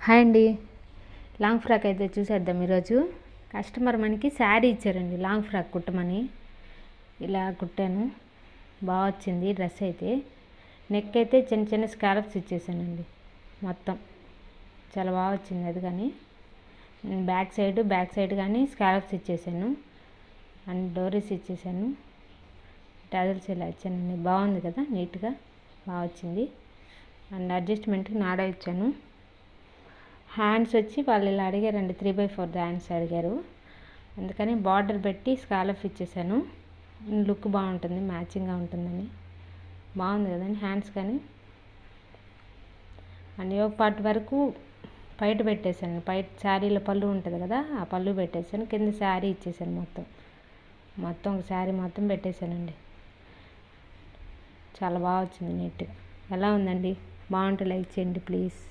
Hi అండి. Long frock అయితే చూసేద్దాం. ఈరోజు కస్టమర్ మనకి శారీ ఇచ్చారండి, లాంగ్ ఫ్రాక్ కుట్టమని. ఇలా కుట్టాను, బాగా వచ్చింది డ్రెస్ అయితే. నెక్ అయితే చిన్న చిన్న స్కాలప్స్ ఇచ్చేసానండి, మొత్తం చాలా బాగా వచ్చింది. అది కానీ బ్యాక్ సైడ్ కానీ స్కాలప్స్ ఇచ్చేసాను, అండ్ డోరీస్ ఇచ్చేసాను, టాజల్స్ ఇలా ఇచ్చానండి. బాగుంది కదా, నీట్గా బాగా వచ్చింది. అండ్ అడ్జస్ట్మెంట్కి నాడా ఇచ్చాను. హ్యాండ్స్ వచ్చి వాళ్ళు ఇలా అడిగారండి, 3/4 హ్యాండ్స్ అడిగారు, అందుకని బార్డర్ పెట్టి స్కాలప్ ఇచ్చేసాను. లుక్ బాగుంటుంది, మ్యాచింగ్గా ఉంటుందని. బాగుంది కదండి హ్యాండ్స్ కానీ. అండ్ యోగ పార్ట్ వరకు పైట పెట్టేశాను. పైట శారీలో పళ్ళు ఉంటుంది కదా, ఆ పళ్ళు పెట్టేశాను. కింద శారీ ఇచ్చేసాను, మొత్తం ఒక శారీ మొత్తం పెట్టేశానండి. చాలా బాగా వచ్చింది నీట్గా. ఎలా ఉందండి? బాగుంటే లైక్ చేయండి ప్లీజ్.